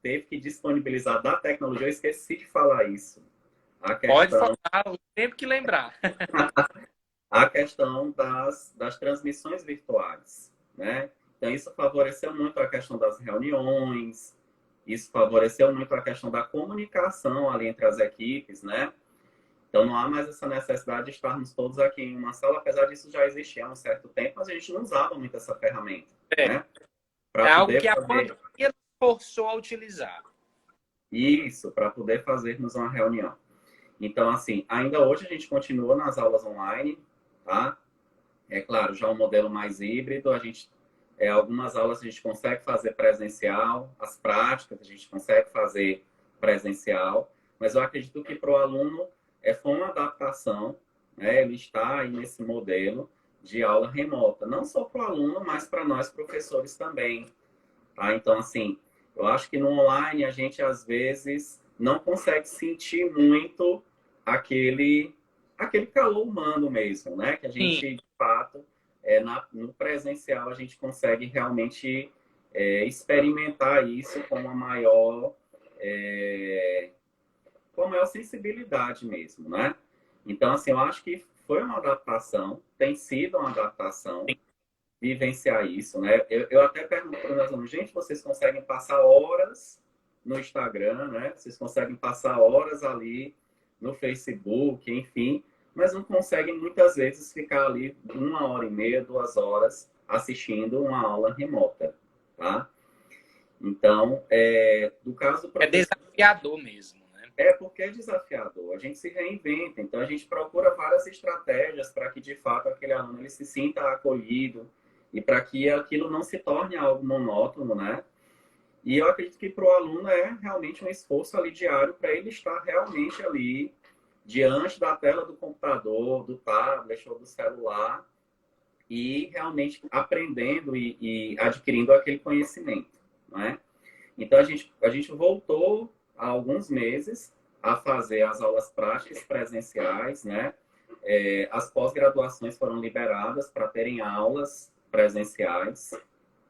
teve que disponibilizar da tecnologia, eu esqueci de falar isso. Pode falar, o tempo que lembrar. A questão das transmissões virtuais, né? Então, isso favoreceu muito a questão das reuniões, isso favoreceu muito a questão da comunicação ali entre as equipes, né? Então, não há mais essa necessidade de estarmos todos aqui em uma sala, apesar disso já existia há um certo tempo, mas a gente não usava muito essa ferramenta, né? É algo que a pandemia nos forçou a utilizar. Isso, para poder fazermos uma reunião. Então, assim, ainda hoje a gente continua nas aulas online, tá? É claro, já um modelo mais híbrido, a gente, algumas aulas a gente consegue fazer presencial, as práticas a gente consegue fazer presencial, mas eu acredito que para o aluno foi uma adaptação, né? Ele está aí nesse modelo de aula remota, não só para o aluno, mas para nós professores também, tá? Então, assim, eu acho que no online a gente às vezes não consegue sentir muito aquele calor humano mesmo, né? Que a gente, Sim. de fato, no presencial a gente consegue realmente experimentar isso com a maior sensibilidade mesmo, né? Então, assim, eu acho que foi uma adaptação, tem sido uma adaptação vivenciar isso, né? Eu até pergunto para os meus alunos, gente, vocês conseguem passar horas no Instagram, né? Vocês conseguem passar horas ali no Facebook, enfim, mas não conseguem muitas vezes ficar ali 1 hora e meia, 2 horas assistindo uma aula remota, tá? Então, do caso do professor, desafiador mesmo, né? porque é desafiador. A gente se reinventa, então a gente procura várias estratégias para que de fato aquele aluno ele se sinta acolhido e para que aquilo não se torne algo monótono, né? E eu acredito que para o aluno é realmente um esforço ali diário para ele estar realmente ali diante da tela do computador, do tablet ou do celular e realmente aprendendo e adquirindo aquele conhecimento, né? Então a gente voltou há alguns meses a fazer as aulas práticas presenciais, né? As pós-graduações foram liberadas para terem aulas presenciais.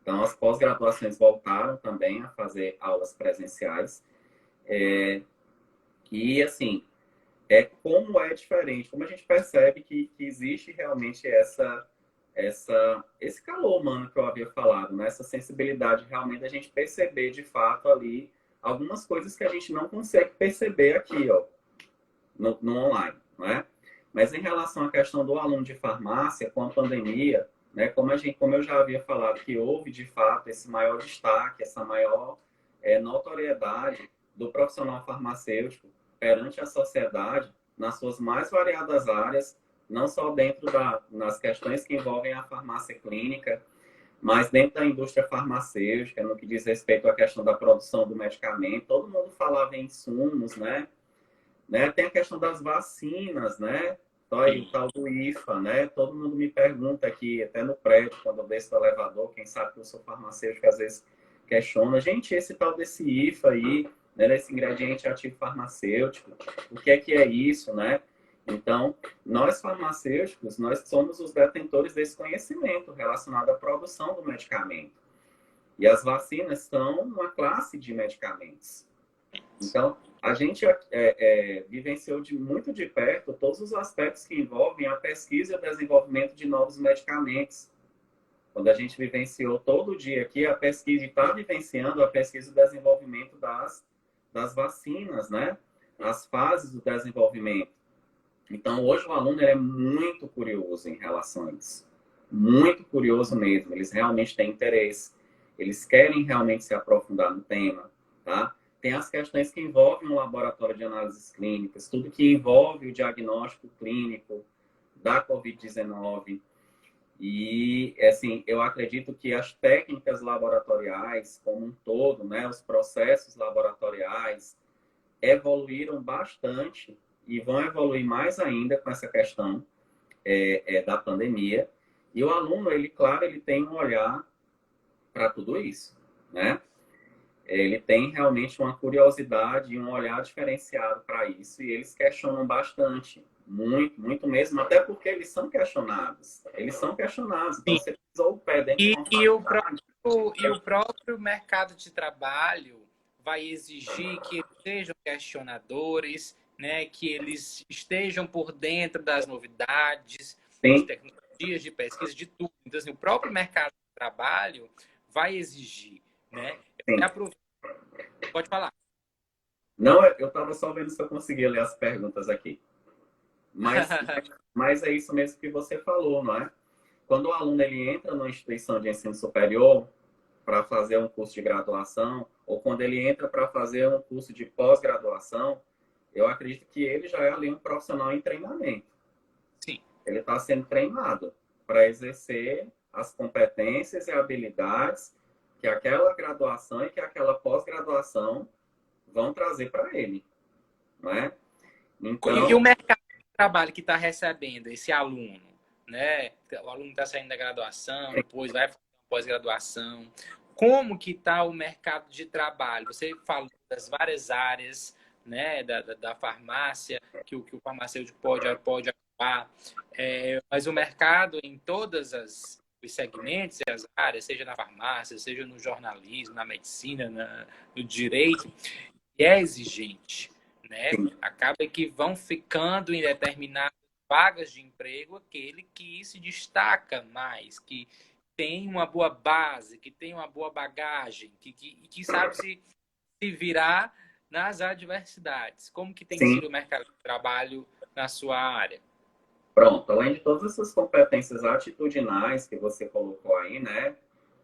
Então, as pós-graduações voltaram também a fazer aulas presenciais. E, assim, como é diferente, como a gente percebe que existe realmente esse calor humano que eu havia falado, né? Essa sensibilidade realmente da gente perceber de fato ali algumas coisas que a gente não consegue perceber aqui, ó, no online, né? Mas em relação à questão do aluno de farmácia, com a pandemia, né, como eu já havia falado, que houve de fato esse maior destaque, essa maior notoriedade do profissional farmacêutico perante a sociedade nas suas mais variadas áreas, não só dentro nas questões que envolvem a farmácia clínica, mas dentro da indústria farmacêutica, no que diz respeito à questão da produção do medicamento, todo mundo falava em insumos, né? Tem a questão das vacinas, né? O tal do IFA, né? Todo mundo me pergunta aqui, até no prédio, quando eu desço do elevador, quem sabe que eu sou farmacêutico, às vezes questiona, gente, esse tal desse IFA aí, né? Esse ingrediente ativo farmacêutico, o que é isso, né? Então, nós farmacêuticos, nós somos os detentores desse conhecimento relacionado à produção do medicamento. E as vacinas são uma classe de medicamentos. Então, a gente vivenciou muito de perto todos os aspectos que envolvem a pesquisa e o desenvolvimento de novos medicamentos. Quando a gente vivenciou todo dia aqui a pesquisa, e está vivenciando a pesquisa e o desenvolvimento das vacinas, né? As fases do desenvolvimento. Então, hoje o aluno é muito curioso em relação a isso. Muito curioso mesmo. Eles realmente têm interesse. Eles querem realmente se aprofundar no tema, tá? Tem as questões que envolvem o laboratório de análises clínicas, tudo que envolve o diagnóstico clínico da Covid-19. E, assim, eu acredito que as técnicas laboratoriais, como um todo, né, os processos laboratoriais, evoluíram bastante e vão evoluir mais ainda com essa questão da pandemia. E o aluno, ele, claro, ele tem um olhar para tudo isso, né? Ele tem realmente uma curiosidade e um olhar diferenciado para isso, e eles questionam bastante, muito, muito mesmo, até porque eles são questionados. Eles são questionados, então Sim. você pisou o pé dentro de uma faculdade. E o próprio mercado de trabalho vai exigir que eles sejam questionadores, né, que eles estejam por dentro das novidades, de Sim, tecnologias, de pesquisa, de tudo. Então, assim, o próprio mercado de trabalho vai exigir, né? sim. Pode falar. Não, eu estava só vendo se eu conseguia ler as perguntas aqui. Mas, mas é isso mesmo que você falou, não é? Quando o aluno ele entra numa instituição de ensino superior para fazer um curso de graduação, ou quando ele entra para fazer um curso de pós-graduação, eu acredito que ele já é ali um profissional em treinamento. Sim. Ele está sendo treinado para exercer as competências e habilidades que aquela graduação e que aquela pós-graduação vão trazer para ele, não é? E o Então, mercado de trabalho que está recebendo esse aluno, né? O aluno está saindo da graduação, depois vai fazer uma pós-graduação. Como que está o mercado de trabalho? Você falou das várias áreas, né? Da farmácia, que o farmacêutico pode atuar. Mas o mercado em todas os segmentos e as áreas, seja na farmácia, seja no jornalismo, na medicina, no direito, é exigente, né? Acaba que vão ficando em determinadas vagas de emprego aquele que se destaca mais, que tem uma boa base, que tem uma boa bagagem, que sabe se virar nas adversidades. Como que tem sim, sido o mercado de trabalho na sua área? pronto. Além de todas essas competências atitudinais que você colocou aí, né?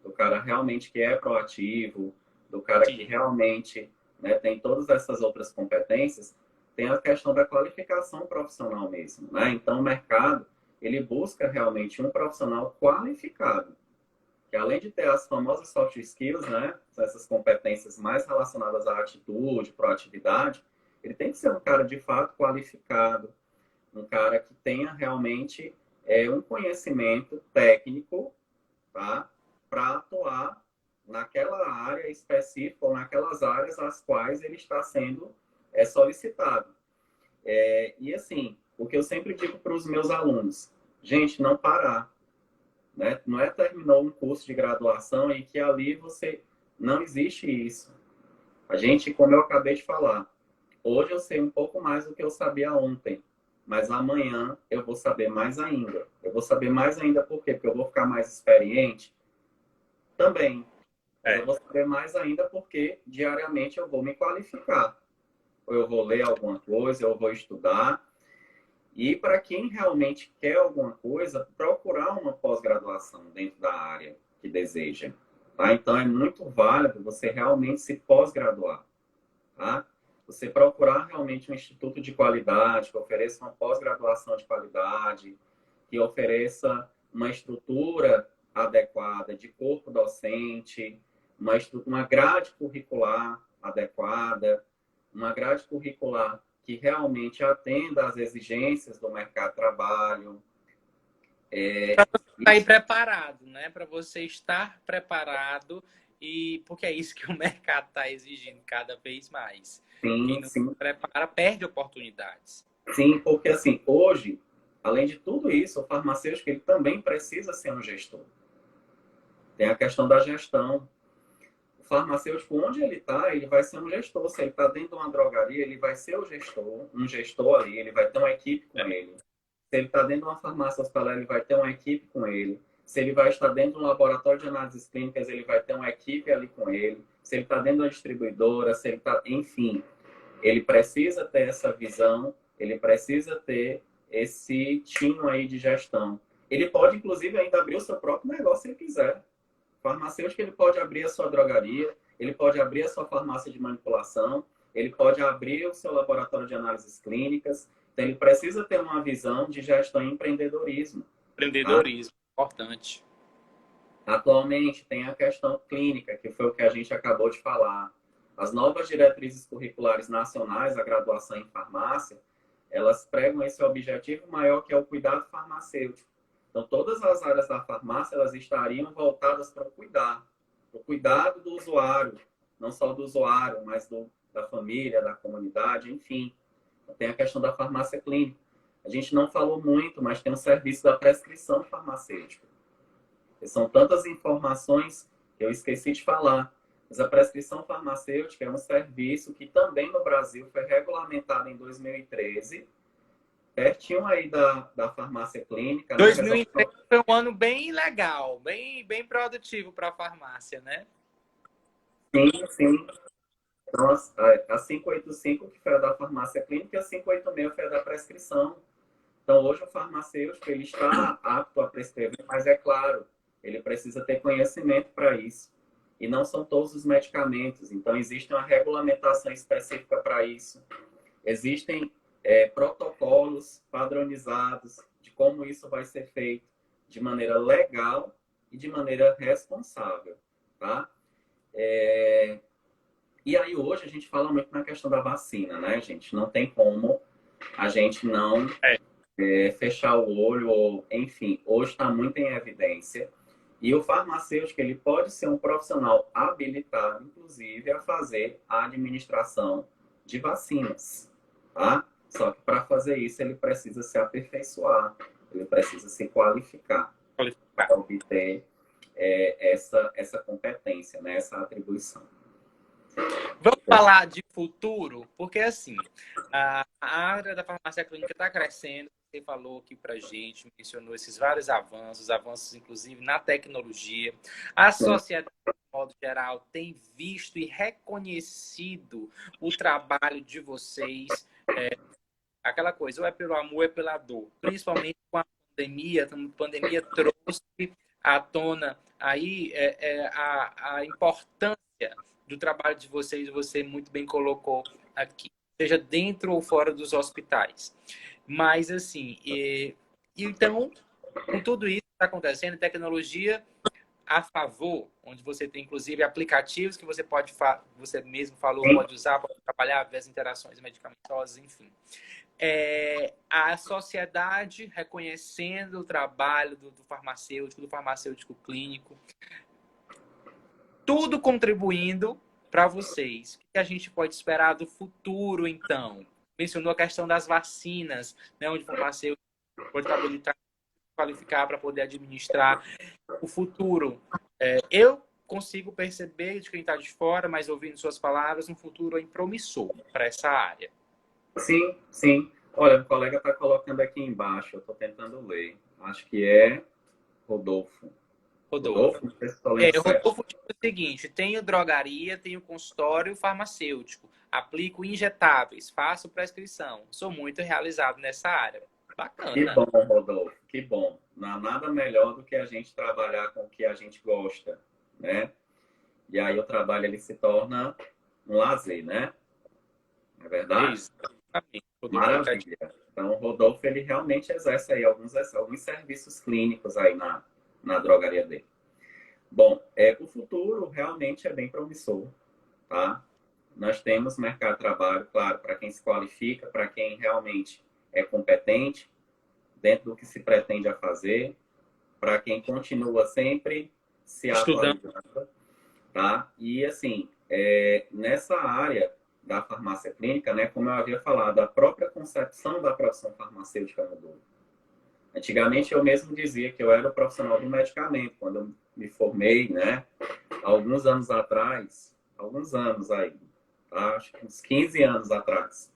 Do cara realmente que é proativo, do cara que Sim. realmente, né, tem todas essas outras competências, tem a questão da qualificação profissional mesmo, né? Então, o mercado, ele busca realmente um profissional qualificado, que além de ter as famosas soft skills, né? Essas competências mais relacionadas à atitude, proatividade, ele tem que ser um cara de fato qualificado, um cara que tenha realmente um conhecimento técnico, tá? Para atuar naquela área específica ou naquelas áreas às quais ele está sendo solicitado. E assim, o que eu sempre digo para os meus alunos, gente, não parar, né? Não é terminou um curso de graduação e que ali você não existe isso. A gente, como eu acabei de falar, hoje eu sei um pouco mais do que eu sabia ontem, mas amanhã eu vou saber mais ainda. Eu vou saber mais ainda por quê? Porque eu vou ficar mais experiente também. Mas eu É. vou saber mais ainda porque diariamente eu vou me qualificar. Ou eu vou ler alguma coisa, eu vou estudar. E para quem realmente quer alguma coisa, procurar uma pós-graduação dentro da área que deseja. Tá? Então é muito válido você realmente se pós-graduar. Tá? Você procurar realmente um instituto de qualidade, que ofereça uma pós-graduação de qualidade, que ofereça uma estrutura adequada de corpo docente, uma grade curricular adequada, uma grade curricular que realmente atenda às exigências do mercado de trabalho. Para você Isso, estar preparado, né? Para você estar preparado e porque é isso que o mercado está exigindo cada vez mais. Quem sim, não se sim, prepara perde oportunidades. sim, porque assim, hoje, além de tudo isso, o farmacêutico ele também precisa ser um gestor. Tem a questão da gestão. O O farmacêutico, onde ele vai ser um gestor. Se ele está dentro de uma drogaria, ele vai ser o gestor, um gestor ali, ele vai ter uma equipe com ele. Se ele está dentro de uma farmácia hospitalar, ele vai ter uma equipe com ele. Se ele vai estar dentro de um laboratório de análises clínicas, ele vai ter uma equipe ali com ele. Se ele está dentro de uma distribuidora, se ele está... Enfim, ele precisa ter essa visão, ele precisa ter esse tino aí de gestão. Ele pode, inclusive, ainda abrir o seu próprio negócio se ele quiser. Farmacêutico, ele pode abrir a sua drogaria, ele pode abrir a sua farmácia de manipulação, ele pode abrir o seu laboratório de análises clínicas. Então, ele precisa ter uma visão de gestão e empreendedorismo. Empreendedorismo, importante. Atualmente, tem a questão clínica, que foi o que a gente acabou de falar. As novas diretrizes curriculares nacionais, a graduação em farmácia, elas pregam esse objetivo maior, que é o cuidado farmacêutico. Então, todas as áreas da farmácia, elas estariam voltadas para o cuidado do usuário, não só do usuário, mas da família, da comunidade, enfim. Tem a questão da farmácia clínica. A gente não falou muito, mas tem o serviço da prescrição farmacêutica. São tantas informações que eu esqueci de falar. Mas a prescrição farmacêutica é um serviço que também no Brasil foi regulamentado em 2013, pertinho aí da farmácia clínica. 2013 foi um ano bem legal, bem produtivo para a farmácia, né? Sim, sim. Então, a 585, que foi a da farmácia clínica, e a 586 foi a da prescrição. Então, hoje o farmacêutico ele está apto a prescrever, mas é claro, ele precisa ter conhecimento para isso. E não são todos os medicamentos. Então, existe uma regulamentação específica para isso. Existem protocolos padronizados de como isso vai ser feito de maneira legal e de maneira responsável, tá? E aí, hoje, a gente fala muito na questão da vacina, né, gente? Não tem como a gente não fechar o olho, ou, enfim, hoje está muito em evidência. E o farmacêutico, ele pode ser um profissional habilitado, inclusive, a fazer a administração de vacinas, tá? Só que para fazer isso, ele precisa se aperfeiçoar, ele precisa se qualificar para obter essa competência, né? Essa atribuição. Vamos falar de futuro, porque assim, a área da farmácia clínica está crescendo. Você falou aqui para a gente, mencionou esses vários avanços inclusive na tecnologia. A sociedade, de modo geral, tem visto e reconhecido o trabalho de vocês. Aquela coisa, ou é pelo amor, ou é pela dor. Principalmente com a pandemia. A pandemia trouxe à tona aí a importância do trabalho de vocês, você muito bem colocou aqui, seja dentro ou fora dos hospitais. Mas, assim, então, com tudo isso que está acontecendo, tecnologia a favor, onde você tem, inclusive, aplicativos que você você mesmo falou, pode usar para trabalhar as interações medicamentosas, enfim. A sociedade reconhecendo o trabalho do farmacêutico clínico, tudo contribuindo para vocês. O que a gente pode esperar do futuro, então? Mencionou a questão das vacinas, né, onde o farmacêutico pode habilitar, qualificar para poder administrar. O futuro, eu consigo perceber de quem está de fora, mas ouvindo suas palavras, um futuro promissor para essa área. Sim, sim. Olha, o colega está colocando aqui embaixo, eu estou tentando ler. Acho que é Rodolfo. Rodolfo diz o seguinte: tenho drogaria, tenho consultório farmacêutico, aplico injetáveis, faço prescrição. Sou muito realizado nessa área. Bacana. Que bom, Rodolfo, que bom. Não há nada melhor do que a gente trabalhar com o que a gente gosta, né? E aí o trabalho ele se torna um lazer, né? Não é verdade? Exatamente. Maravilha. Então, o Rodolfo, ele realmente exerce aí alguns serviços clínicos aí na drogaria dele. Bom, o futuro realmente é bem promissor, tá? Nós temos mercado de trabalho, claro, para quem se qualifica, para quem realmente é competente, dentro do que se pretende a fazer, para quem continua sempre se atualizando, tá? E, assim, nessa área da farmácia clínica, né, como eu havia falado, a própria concepção da profissão farmacêutica mudou. Antigamente, eu mesmo dizia que eu era o profissional do medicamento, quando eu me formei, né, alguns anos atrás, alguns anos aí, tá? Acho que uns 15 anos atrás,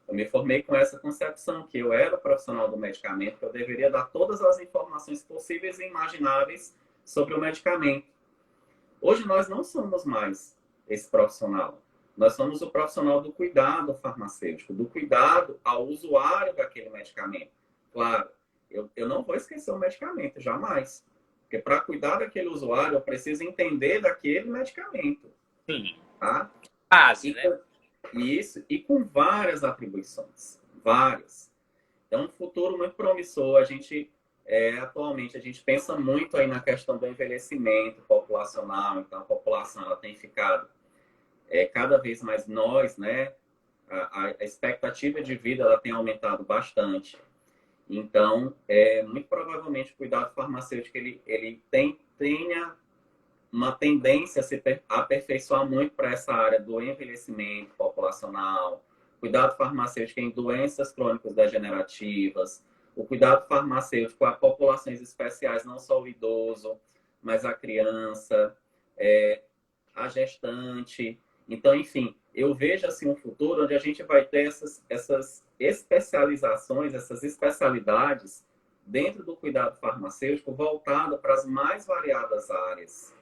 eu me formei com essa concepção que eu era profissional do medicamento, que eu deveria dar todas as informações possíveis e imagináveis sobre o medicamento. Hoje nós não somos mais esse profissional. Nós somos o profissional do cuidado farmacêutico, do cuidado ao usuário daquele medicamento. Claro, eu não vou esquecer o medicamento, jamais. Porque para cuidar daquele usuário, eu preciso entender daquele medicamento. Sim. Tá? Base, né? Isso, e com várias atribuições. Várias. Então, um futuro muito promissor. Atualmente, a gente pensa muito aí na questão do envelhecimento populacional. Então, a população ela tem ficado cada vez mais nós, né? A expectativa de vida ela tem aumentado bastante. Então, muito provavelmente o cuidado farmacêutico ele tenha uma tendência a se aperfeiçoar muito para essa área do envelhecimento populacional, cuidado farmacêutico em doenças crônicas degenerativas, o cuidado farmacêutico a populações especiais, não só o idoso, mas a criança, a gestante. Então, enfim, eu vejo assim um futuro onde a gente vai ter essas especializações, essas especialidades dentro do cuidado farmacêutico voltado para as mais variadas áreas.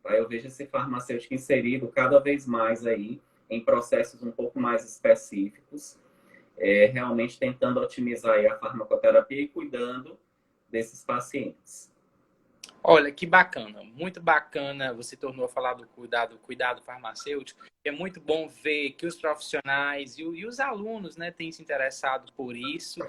Tá? Eu vejo esse farmacêutico inserido cada vez mais aí em processos um pouco mais específicos, realmente tentando otimizar aí a farmacoterapia e cuidando desses pacientes. Olha, que bacana, muito bacana. Você tornou a falar do cuidado farmacêutico. É muito bom ver que os profissionais e os alunos, né, têm se interessado por isso.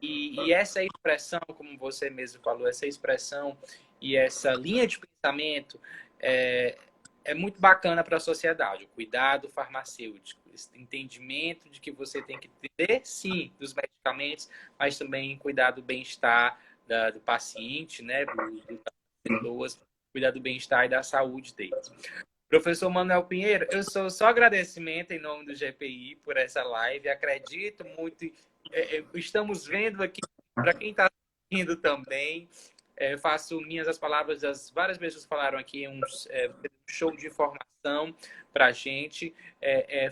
E essa expressão, como você mesmo falou, essa expressão e essa linha de pensamento é muito bacana para a sociedade. O cuidado farmacêutico, esse entendimento de que você tem que ter, sim, dos medicamentos, mas também cuidar do bem-estar do paciente, né, pessoas, cuidar do bem-estar e da saúde deles. Professor Manuel Pinheiro, eu sou só agradecimento em nome do GPI por essa live. Acredito muito, estamos vendo aqui, para quem está assistindo também, faço minhas as palavras das várias pessoas que falaram aqui, um show de informação para a gente.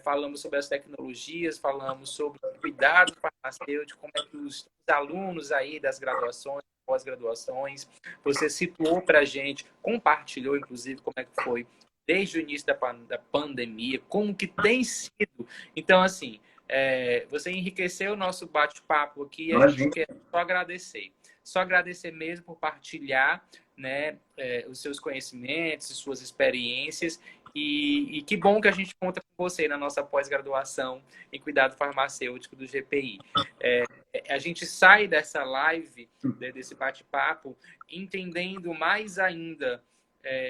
Falamos sobre as tecnologias, falamos sobre o cuidado farmacêutico, como é que os alunos aí das graduações, pós-graduações, você situou para a gente, compartilhou, inclusive, como é que foi desde o início da pandemia, como que tem sido. Então, assim, você enriqueceu o nosso bate-papo aqui e a gente quer só agradecer. Só agradecer mesmo por partilhar, né, os seus conhecimentos, as suas experiências. E que bom que a gente conta com você na nossa pós-graduação em cuidado farmacêutico do GPI. A gente sai dessa live, desse bate-papo, entendendo mais ainda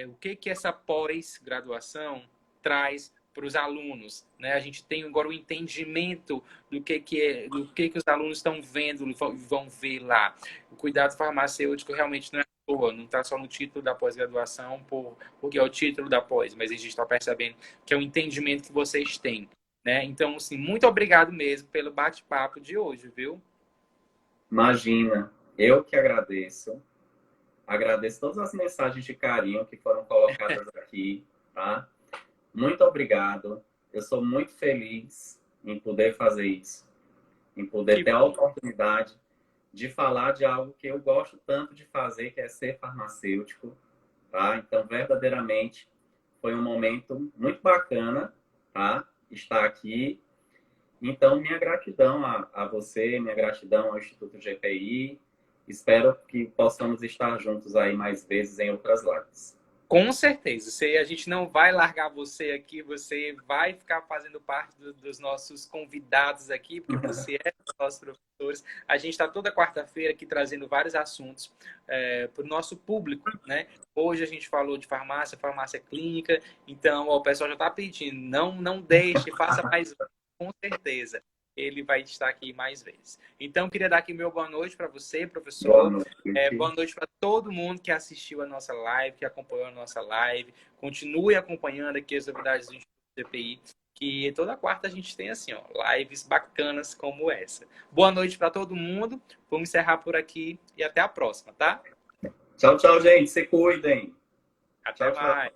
o que essa pós-graduação traz para os alunos, né? A gente tem agora o entendimento do que os alunos estão vendo e vão ver lá. O cuidado farmacêutico realmente não é à toa, não está só no título da pós-graduação, porque é o título da pós, mas a gente está percebendo que é o entendimento que vocês têm, né? Então, assim, muito obrigado mesmo pelo bate-papo de hoje, viu? Imagina, eu que agradeço. Agradeço todas as mensagens de carinho que foram colocadas aqui, tá? Muito obrigado. Eu sou muito feliz em poder fazer isso, em poder ter a oportunidade de falar de algo que eu gosto tanto de fazer, que é ser farmacêutico, tá? Então, verdadeiramente, foi um momento muito bacana, tá? Estar aqui. Então, minha gratidão a você, minha gratidão ao Instituto GPI. Espero que possamos estar juntos aí mais vezes em outras lives. Com certeza. A gente não vai largar você aqui, você vai ficar fazendo parte dos nossos convidados aqui, porque você é dos nossos professores. A gente está toda quarta-feira aqui trazendo vários assuntos para o nosso público, né? Hoje a gente falou de farmácia clínica, então o pessoal já está pedindo, não deixe, faça mais, com certeza. Ele vai estar aqui mais vezes. Então, queria dar aqui meu boa noite para você, professor. Boa noite para todo mundo que assistiu a nossa live, que acompanhou a nossa live. Continue acompanhando aqui as novidades do Instituto GPI, que toda quarta a gente tem assim, lives bacanas como essa. Boa noite para todo mundo. Vamos encerrar por aqui e até a próxima, tá? Tchau, tchau, gente. Se cuidem. Até mais.